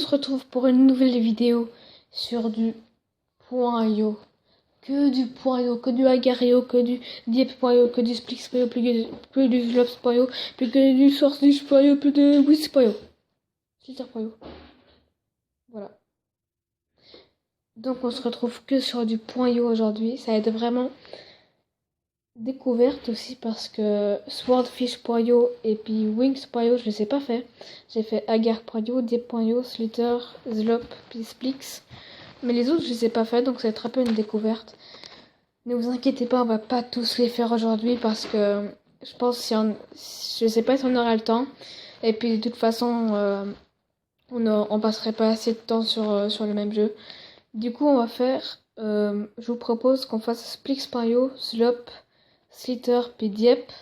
se retrouve pour une nouvelle vidéo sur du .io. Que du .io, que du Agar.io, que du Diep.io, que du Splix.io, plus du Vlogs.io, plus que du Source.io, plus de Wix.io. Twitter.io. Voilà. Donc on se retrouve que sur du .io aujourd'hui. Ça va être vraiment découverte aussi parce que Swordfish.io et puis Wings.io je les ai pas fait. J'ai fait Agar.io, Diep.io, Slitter, Zlop, puis Splix. Mais les autres je les ai pas fait, donc ça va être un peu une découverte. Ne vous inquiétez pas, on va pas tous les faire aujourd'hui parce que je pense je sais pas si on aura le temps. Et puis de toute façon on passerait pas assez de temps sur le même jeu. Du coup on va faire je vous propose qu'on fasse Splix.io, Zlop, Slitter puis Diep.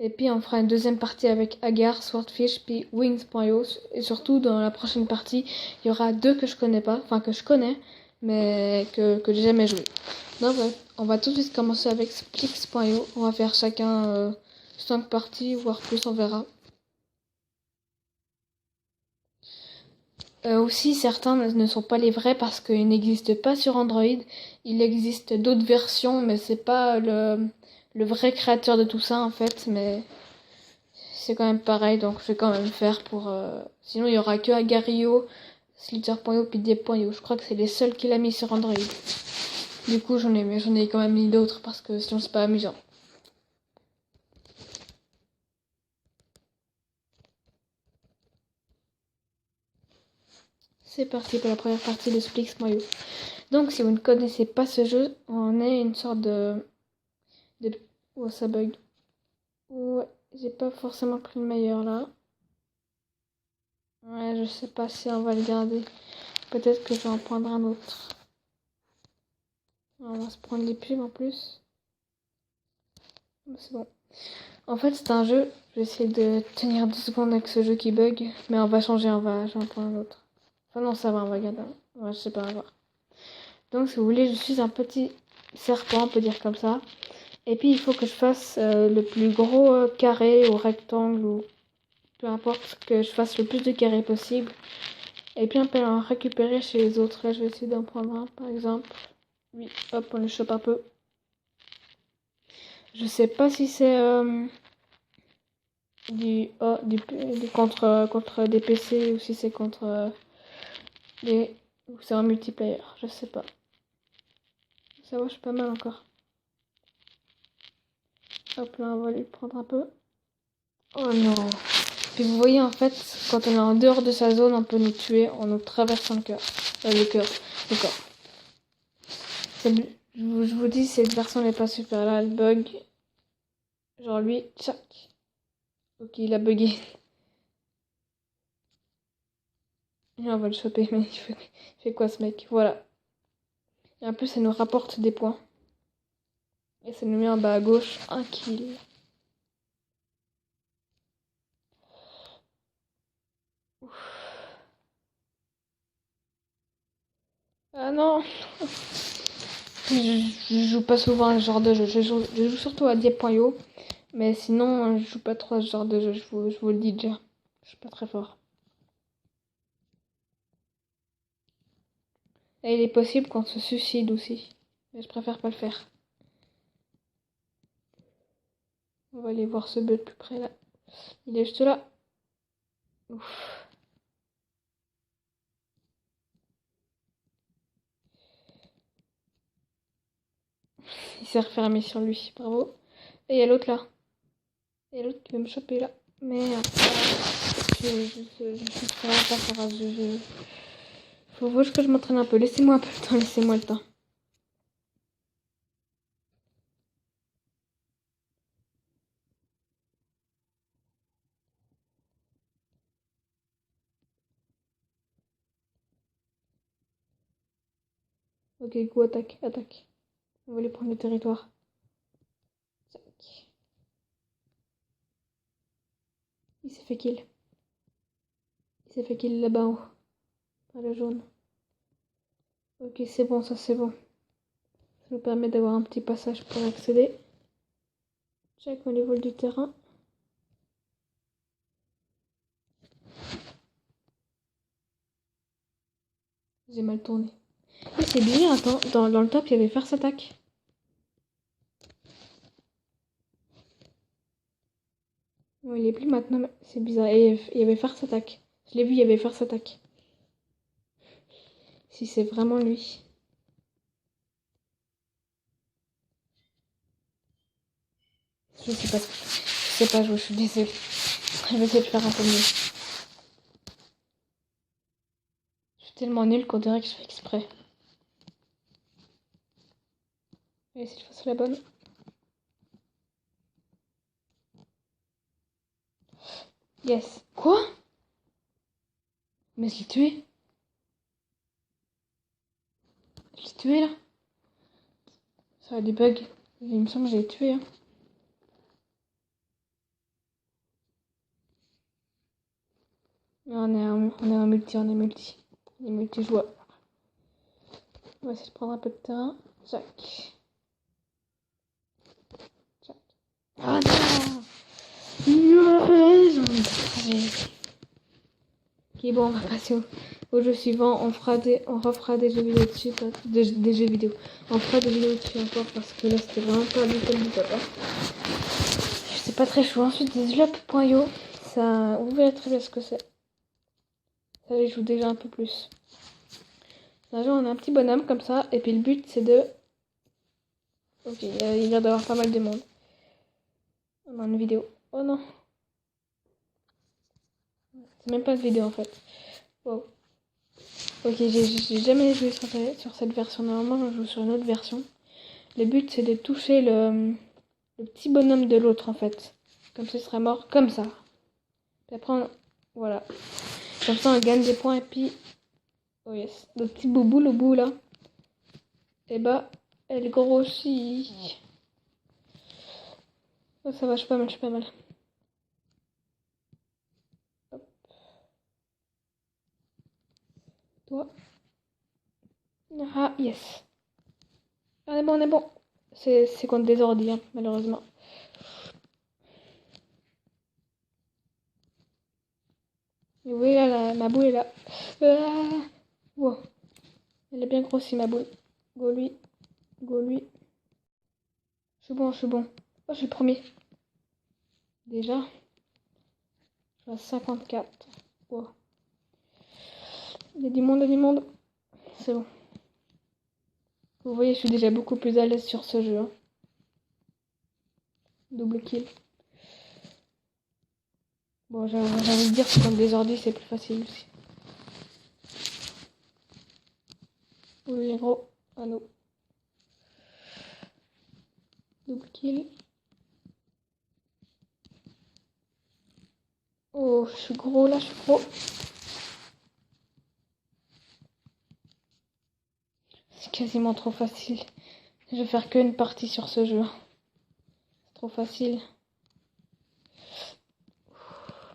Et puis on fera une deuxième partie avec Agar, Swordfish puis Wings.io. Et surtout dans la prochaine partie, il y aura deux que je connais pas, enfin que je connais, mais que j'ai jamais joué. Donc bref, on va tout de suite commencer avec Splix.io. On va faire chacun 5 parties, voire plus, on verra. Aussi, certains ne sont pas les vrais parce qu'ils n'existent pas sur Android. Il existe d'autres versions, mais c'est pas le vrai créateur de tout ça en fait. Mais c'est quand même pareil, donc je vais quand même le faire pour. Sinon, il y aura que Agar.io, Slitter.io, puis Diep.io. Je crois que c'est les seuls qu'il a mis sur Android. Du coup, j'en ai quand même mis d'autres parce que sinon c'est pas amusant. C'est parti pour la première partie de Splix.io. Donc, si vous ne connaissez pas ce jeu, on est une sorte de... Oh, ça bug. Ouais, j'ai pas forcément pris le meilleur là. Ouais, je sais pas si on va le garder. Peut-être que je vais en prendre un autre. On va se prendre les pubs en plus. C'est bon. En fait, c'est un jeu. Je vais essayer de tenir 2 secondes avec ce jeu qui bug. Mais on va changer, je vais en prendre un autre. Enfin non, ça va, on va garder. Ouais, je sais pas, on va voir. Donc, si vous voulez, je suis un petit serpent, on peut dire comme ça. Et puis, il faut que je fasse le plus gros carré ou rectangle ou peu importe, que je fasse le plus de carrés possible. Et puis, on peut en récupérer chez les autres. Là, je vais essayer d'en prendre un, par exemple. Oui, hop, on le chope un peu. Je sais pas si c'est du contre des PC ou si c'est contre ou c'est un multiplayer, je sais pas. Ça marche pas mal encore. Hop là, on va lui prendre un peu. Oh non. Puis vous voyez en fait, quand on est en dehors de sa zone, on peut nous tuer en nous traversant le cœur. Le corps. Je vous dis, cette version n'est pas super là, elle bug. Genre lui, tchac. Ok, il a bugué. Et on va le choper, mais il fait quoi ce mec? Voilà. Et en plus, ça nous rapporte des points. Et ça nous met en bas à gauche un kill. Ouf. Ah non! Je joue pas souvent à ce genre de jeu. Je joue surtout à Diep.io. Mais sinon, je joue pas trop à ce genre de jeu. Je vous le dis déjà. Je suis pas très fort. Et il est possible qu'on se suicide aussi. Mais je préfère pas le faire. On va aller voir ce bug de plus près là. Il est juste là. Ouf. Il s'est refermé sur lui. Bravo. Et il y a l'autre là. Et l'autre qui veut me choper là. Merde. Je suis vraiment pas fort à ce jeu. Faut que je m'entraîne un peu. Laissez-moi un peu le temps. Laissez-moi le temps. Ok, go, attaque, attaque. On va aller prendre le territoire. Tac. Il s'est fait kill. Il s'est fait kill là-bas en haut. Par le jaune. Ok, c'est bon, ça c'est bon. Ça nous permet d'avoir un petit passage pour accéder. Check au niveau du terrain. J'ai mal tourné. Et c'est bizarre, attends, dans le top, il y avait Farce Attack. Bon, il est plus maintenant, mais c'est bizarre. Et il y avait Farce Attack. Je l'ai vu, il y avait Farce Attack. Si c'est vraiment lui. Je sais pas. Je sais pas jouer, je suis désolée. Je vais essayer de faire un peu mieux. Je suis tellement nulle qu'on dirait que je fais exprès. Je vais essayer de faire la bonne. Yes. Quoi? Mais je l'ai tué. Je l'ai tué là. Ça a des bugs. Il me semble que je l'ai tué. Hein. On est en multi, on est multi. On est multi-joueur. On va essayer de prendre un peu de terrain. Jack. Jack. Ah non! Ok, bon, on va passer au jeu suivant. On refera des jeux vidéo dessus. Des jeux vidéo. On fera des vidéos dessus encore parce que là, c'était vraiment pas du tout du top. C'est pas très chaud. Ensuite, des slop.io. Ça, vous verrez très bien ce que c'est. Ça les joue déjà un peu plus. Un jeu, on a un petit bonhomme comme ça. Et puis le but, c'est de... Ok, il a l'air d'avoir pas mal de monde. On a une vidéo. Oh non. C'est même pas une vidéo en fait. Wow. Ok, j'ai jamais joué sur cette version. Normalement, je joue sur une autre version. Le but, c'est de toucher le petit bonhomme de l'autre en fait. Comme ça, il sera mort. Comme ça. Puis après, voilà. Comme ça, on gagne des points. Et puis... Oh yes. Le petit bouboule au bout là. Et bah, elle grossit. Oh, ça va, je suis pas mal, je suis pas mal. Hop. Toi. Ah, yes. On est bon, on est bon. C'est contre des ordi, hein, malheureusement. Et oui, là, ma boule est là. Wow. Elle est bien grossie, ma boule. Go lui. Go lui. Je suis bon, je suis bon. Oh, je suis le premier. Déjà. Je suis à 54. Wow. Il y a du monde, il y a du monde. C'est bon. Vous voyez, je suis déjà beaucoup plus à l'aise sur ce jeu. Hein. Double kill. Bon, j'ai envie de dire que comme des ordi, c'est plus facile aussi. Oui, gros. À nous. Double kill. Oh, je suis gros là, je suis gros. C'est quasiment trop facile. Je vais faire qu'une partie sur ce jeu. C'est trop facile.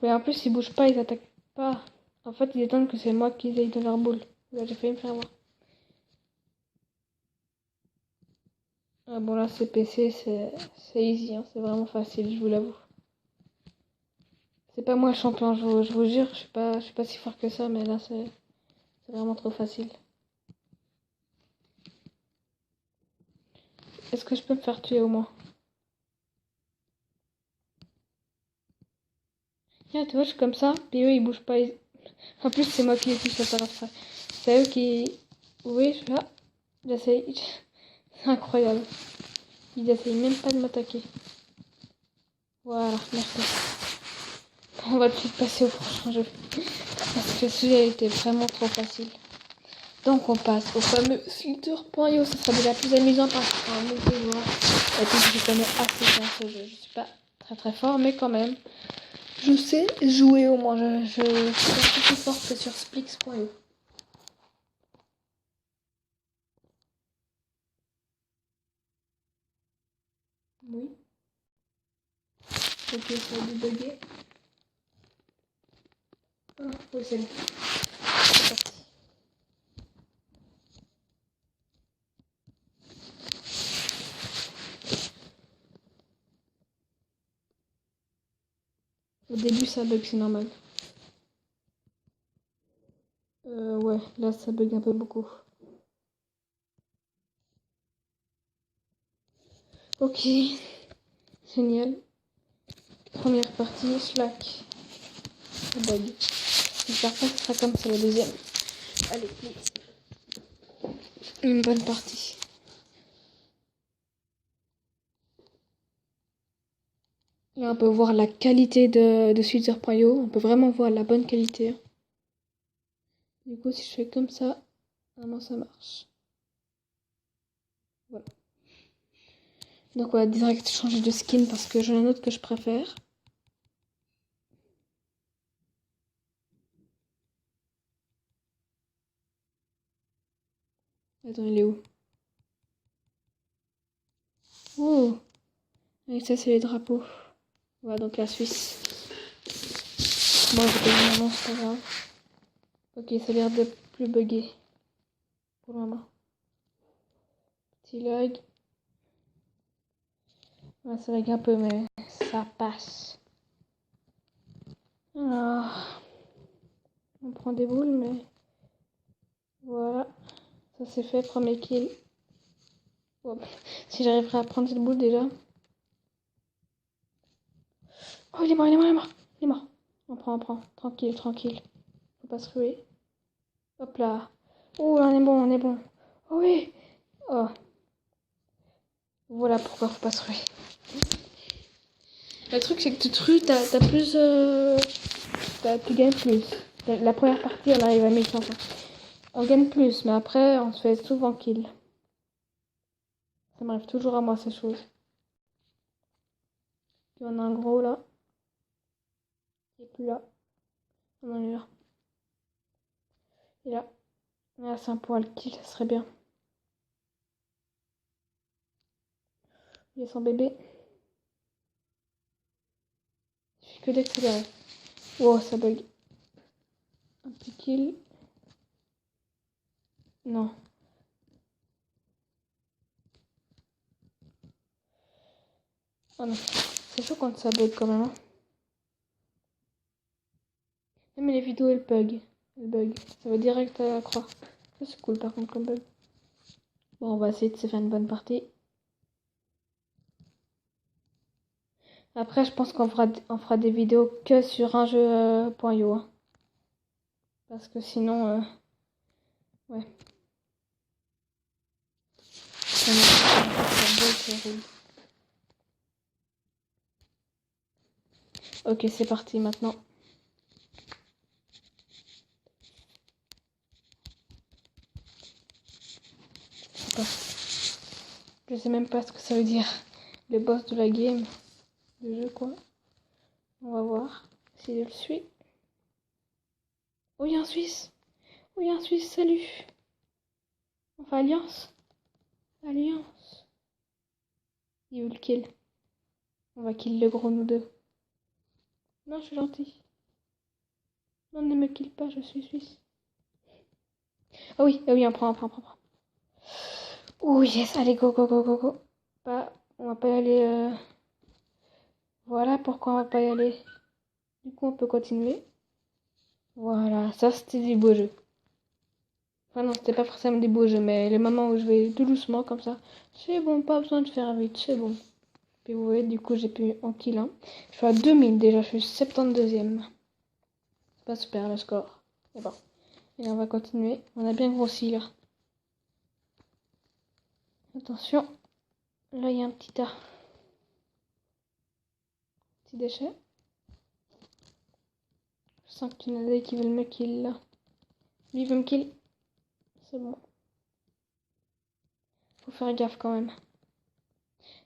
Mais en plus, ils bougent pas, ils attaquent pas. En fait, ils attendent que c'est moi qui aille de leur boule. Là, j'ai failli me faire avoir. Ah bon, là, c'est PC, c'est easy. Hein. C'est vraiment facile, je vous l'avoue. C'est pas moi le champion, je vous jure. Je suis pas si fort que ça, mais là, c'est vraiment trop facile. Est-ce que je peux me faire tuer au moins? Tiens, tu vois, je suis comme ça, puis eux, ils bougent pas. En plus, c'est moi qui les touche, ça ça. C'est eux qui... Oui, je suis là. J'essaye. C'est incroyable. Ils essayent même pas de m'attaquer. Voilà, merci. On va tout de suite passer au prochain jeu. Parce que celui-là était vraiment trop facile. Donc on passe au fameux Slither.io. Ça sera déjà plus amusant parce que c'est un multijoueur. Et puis je connais assez bien ce jeu. Je suis pas très très fort, mais quand même. Je sais jouer au moins. Je suis un peu plus forte que sur Splix.io. Oui. Ok, ça a débugger. Ah, oui, c'est bon. C'est parti. Au début, ça bug, c'est normal. Ouais, Là, ça bug un peu beaucoup. Ok. Génial. Première partie, Slack. Ça bug. J'espère pas que ce sera comme ça la deuxième. Allez, vite. Une bonne partie. Là, on peut voir la qualité de Switzer.io. On peut vraiment voir la bonne qualité. Du coup, si je fais comme ça, vraiment ça marche. Voilà. Donc, on va direct changer de skin parce que j'en ai un autre que je préfère. Attends, il est où? Oh! Avec ça, c'est les drapeaux. Voilà, donc la Suisse. Bon, j'ai pas vu maman, c'est pas grave. Ok, ça a l'air de plus bugger. Pour le moment. Petit lag. Ouais, ça lag un peu, mais ça passe. Alors, on prend des boules, mais voilà. Ça c'est fait, premier kill. Bon, si j'arriverai à prendre cette boule déjà. Oh, il est mort, il est mort, il est mort. Il est mort. On prend. Tranquille, tranquille. Faut pas se ruer. Hop là. Oh, on est bon, on est bon. Oh oui. Oh. Voilà pourquoi faut pas se ruer. Le truc, c'est que tu te rues, t'as plus... tu gagnes plus. La première partie, on arrive à 1500. On gagne plus, mais après, on se fait souvent kill. Ça m'arrive toujours à moi, ces choses. Il y en a un gros là. Il est plus là. On en est là. Et là. Là, c'est un poil kill, ça serait bien. Il est son bébé. Il suffit que d'accélérer. Wow, ça bug. Un petit kill. Non. Oh non. C'est chaud quand ça bug quand même. Hein. Même les vidéos, elles bug. Elles bug. Ça va direct à la croix. Ça, c'est cool par contre comme bug. Bon, on va essayer de se faire une bonne partie. Après, je pense qu'on fera des vidéos que sur un jeu .io. Hein. Parce que sinon, ouais. Ok, c'est parti maintenant. Je sais même pas ce que ça veut dire. Le boss de la game. De jeu quoi. On va voir si je le suis. Oh, il y a un Suisse. Oh, il y a un Suisse, salut. Enfin, Alliance. Alliance. Il veut le kill. On va kill le gros nous deux. Non, je suis gentil. Non, ne me kill pas, je suis Suisse. Ah oui, on prend. Oh yes, allez, go. Pas, on va pas y aller. Voilà pourquoi on va pas y aller. Du coup, on peut continuer. Voilà, ça c'était du beau jeu. Enfin non, c'était pas forcément des beaux jeux, mais les moments où je vais tout doucement comme ça, c'est bon, pas besoin de faire vite, c'est bon. Puis vous voyez, du coup, j'ai pu en kill 1. Je suis à 2000 déjà, je suis 72e. C'est pas super le score. Mais bon. Et là, on va continuer. On a bien grossi là. Attention. Là, il y a un petit tas. Petit déchet. Je sens que tu en as des qui veulent me kill là. Lui veut me kill. C'est bon. Faut faire gaffe quand même.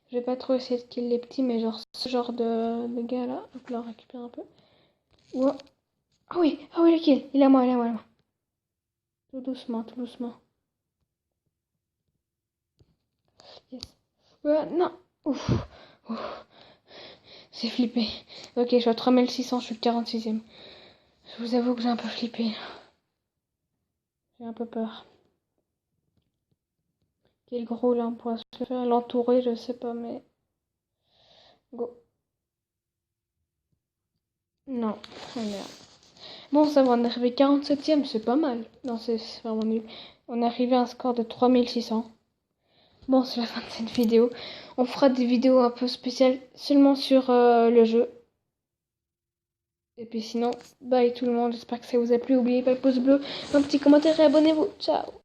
Je vais pas trop essayer de kill les petits, mais genre ce genre de gars là. Donc là, on récupère un peu. Wow. Ah oui, le kill. Il est à moi. Tout doucement. Yes. Non. Ouf. J'ai flippé. Ok, je suis à 3600, je suis 46e. Je vous avoue que j'ai un peu flippé. J'ai un peu peur. Quel gros là, on pourra se faire l'entourer, je sais pas, mais... Go. Non. Oh merde. Bon, ça va, on est arrivé 47e, c'est pas mal. Non, c'est vraiment nul. On est arrivé à un score de 3600. Bon, c'est la fin de cette vidéo. On fera des vidéos un peu spéciales seulement sur le jeu. Et puis sinon, bye tout le monde. J'espère que ça vous a plu. N'oubliez pas le pouce bleu, un petit commentaire et abonnez-vous. Ciao!